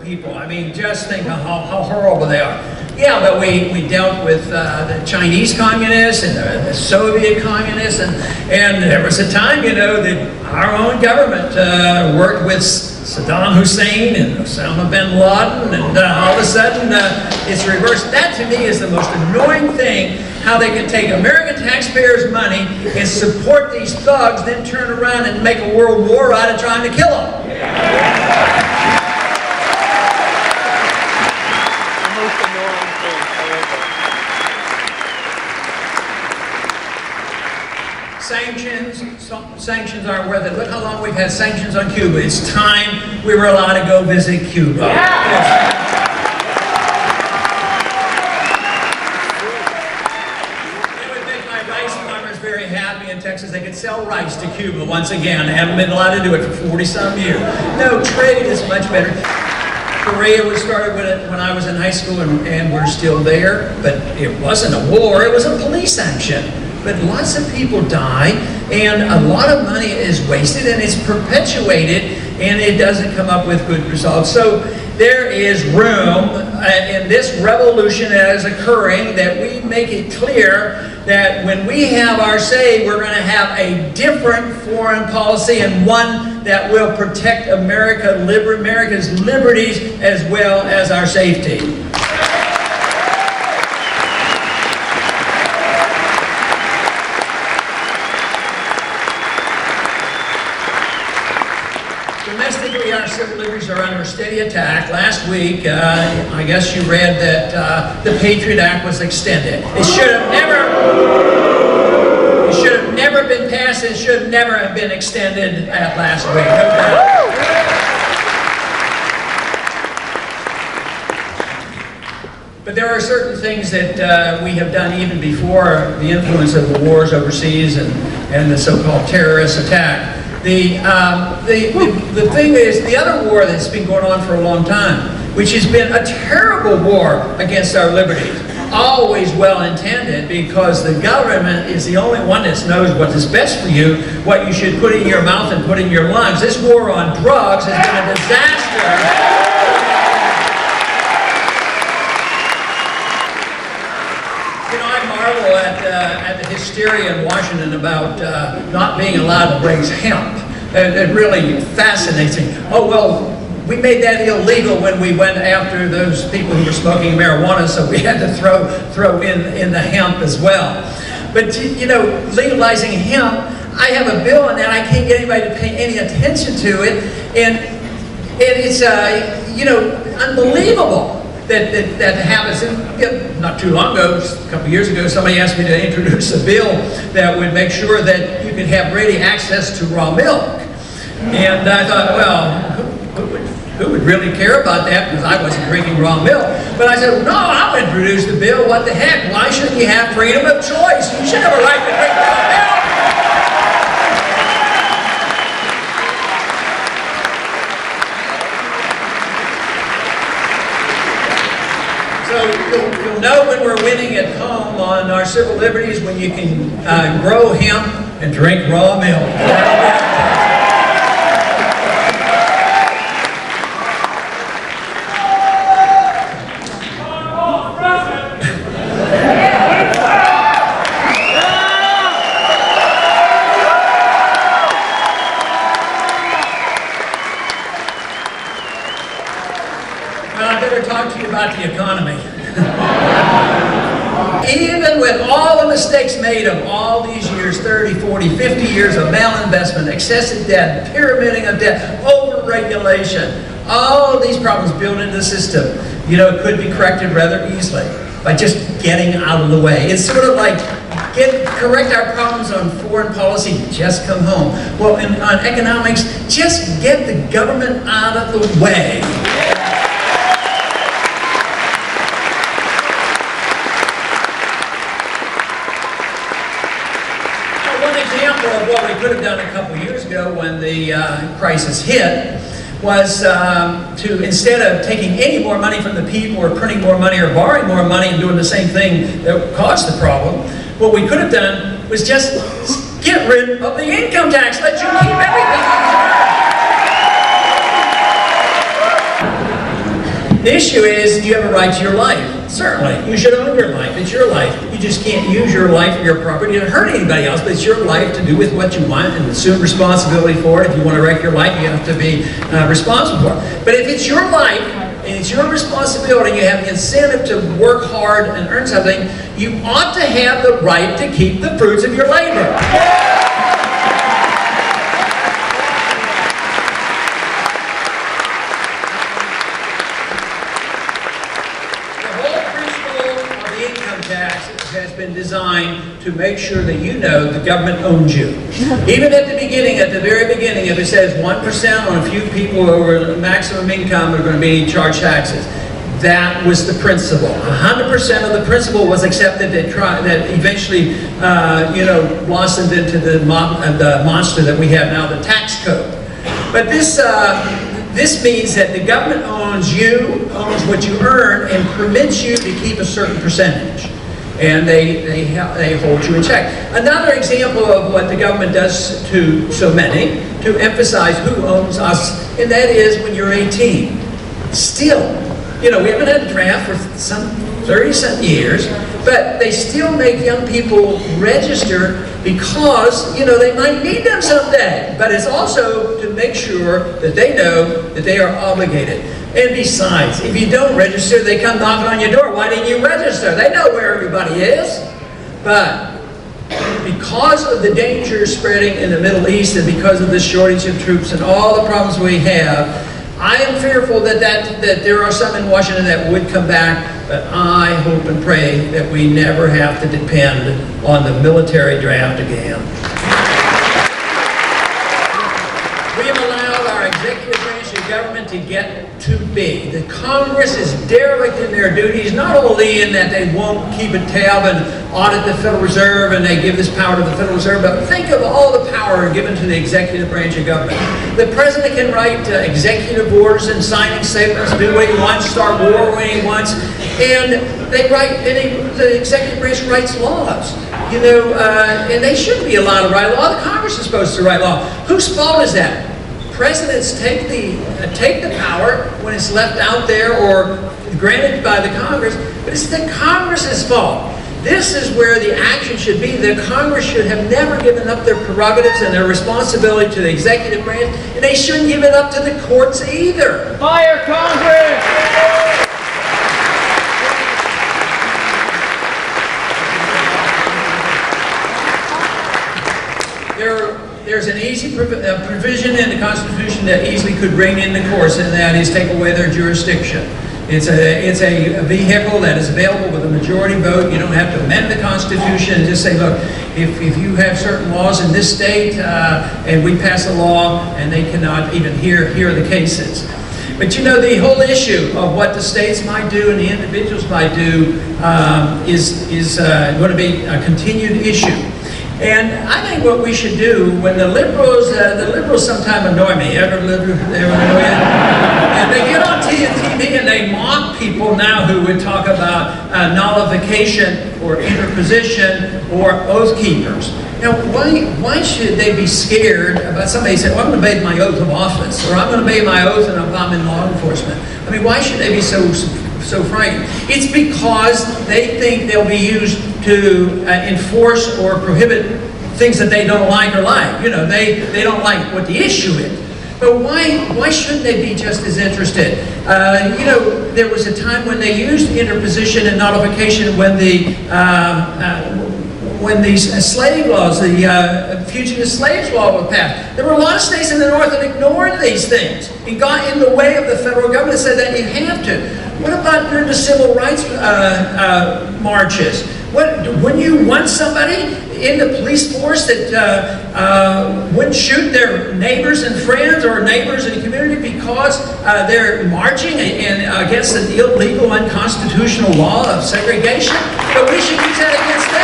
people. I mean, just think how horrible they are. Yeah, but we dealt with the Chinese communists and the Soviet communists, and there was a time, you know, that our own government worked with Saddam Hussein and Osama bin Laden, and all of a sudden it's reversed. That to me is the most annoying thing, how they can take American taxpayers' money and support these thugs, then turn around and make a world war out of trying to kill them. Sanctions aren't worth it. Look how long we've had sanctions on Cuba. It's time we were allowed to go visit Cuba. Yeah. It would make my rice farmers very happy in Texas. They could sell rice to Cuba once again. They haven't been allowed to do it for 40-some years. No, trade is much better. Korea was started when I was in high school, and we're still there. But it wasn't a war. It was a police action. But lots of people die, and a lot of money is wasted, and it's perpetuated, and it doesn't come up with good results. So there is room in this revolution that is occurring that we make it clear that when we have our say, we're going to have a different foreign policy, and one that will protect America's liberties as well as our safety. Domestically, our civil liberties are under steady attack. Last week, I guess you read that the Patriot Act was extended. It should have never been passed. It should never have been extended at last week. No doubt. But there are certain things that we have done even before the influence of the wars overseas and the so-called terrorist attack. The thing is, the other war that's been going on for a long time, which has been a terrible war against our liberties, always well-intended, because the government is the only one that knows what is best for you, what you should put in your mouth and put in your lungs. This war on drugs has been a disaster. At the hysteria in Washington about not being allowed to raise hemp. It really fascinates me. Oh, well, we made that illegal when we went after those people who were smoking marijuana, so we had to throw in the hemp as well. But, you know, legalizing hemp, I have a bill on that. I can't get anybody to pay any attention to it. And it's, you know, unbelievable. That happens. Not too long ago, a couple of years ago, somebody asked me to introduce a bill that would make sure that you could have ready access to raw milk. And I thought, well, who would really care about that, because I wasn't drinking raw milk. But I said, no, I'll introduce the bill. What the heck? Why shouldn't you have freedom of choice? You should have a right to drink raw milk. So you'll know when we're winning at home on our civil liberties when you can grow hemp and drink raw milk. Well, I better talk to you about the economy. Even with all the mistakes made of all these years, 30, 40, 50 years of malinvestment, excessive debt, pyramiding of debt, over-regulation, all of these problems built into the system, you know, could be corrected rather easily by just getting out of the way. It's sort of like correct our problems on foreign policy, just come home. Well, on economics, just get the government out of the way. Of what we could have done a couple years ago when the crisis hit was to, instead of taking any more money from the people or printing more money or borrowing more money and doing the same thing that caused the problem, what we could have done was just get rid of the income tax, let you keep everything The issue is, do you have a right to your life? Certainly. You should own your life. It's your life. You just can't use your life or your property to hurt anybody else, but it's your life to do with what you want and assume responsibility for it. If you want to wreck your life, you have to be responsible for it. But if it's your life, and it's your responsibility, you have the incentive to work hard and earn something, you ought to have the right to keep the fruits of your labor. Has been designed to make sure that you know the government owns you. Even at the beginning, at the very beginning, if it says 1% on a few people over the maximum income are going to be charged taxes, that was the principle. 100% of the principle was accepted that eventually, blossomed into the monster that we have now, the tax code. But this means that the government owns you, owns what you earn, and permits you to keep a certain percentage. And they hold you in check. Another example of what the government does to so many, to emphasize who owns us, and that is when you're 18. Still, we haven't had a draft for some 30-some years, but they still make young people register because, they might need them someday. But it's also to make sure that they know that they are obligated. And besides, if you don't register, they come knocking on your door. Why didn't you register? They know where everybody is. But because of the danger spreading in the Middle East and because of the shortage of troops and all the problems we have, I am fearful that there are some in Washington that would come back, but I hope and pray that we never have to depend on the military draft again. We have allowed our executive branch of government to get too big. The Congress is derelict in their duties, not only in that they won't keep a tab and audit the Federal Reserve and they give this power to the Federal Reserve, but think of all the power given to the executive branch of government. The president can write executive orders and signing statements, do what he wants, start war when he wants, and the executive branch writes laws. And they shouldn't be allowed to write law. The Congress is supposed to write law. Whose fault is that? Presidents take the power when it's left out there or granted by the Congress, but it's the Congress's fault. This is where the action should be. The Congress should have never given up their prerogatives and their responsibility to the executive branch, and they shouldn't give it up to the courts either. Fire Congress! There's an easy provision in the Constitution that easily could bring in the courts, and that is take away their jurisdiction. It's a vehicle that is available with a majority vote. You don't have to amend the Constitution and just say, look, if you have certain laws in this state and we pass a law and they cannot even hear the cases. But the whole issue of what the states might do and the individuals might do is going to be a continued issue. And I think what we should do when the liberals sometimes annoy me. Ever annoy you? And they get on TV and they mock people now who would talk about nullification or interposition or oath keepers. Now, why should they be scared about somebody saying, well, I'm going to obey my oath of office, or I'm going to obey my oath and I'm in law enforcement? I mean, why should they be so frightened? It's because they think they'll be used to enforce or prohibit things that they don't like or like. They don't like what the issue is. But why shouldn't they be just as interested? There was a time when they used interposition and nullification when these slave laws, the Fugitive Slaves Law was passed. There were a lot of states in the North that ignored these things and got in the way of the federal government and said that you have to. What about during the civil rights marches? When you want somebody in the police force that wouldn't shoot their neighbors and friends or neighbors in the community because they're marching against an illegal, unconstitutional law of segregation, but we should use that against them.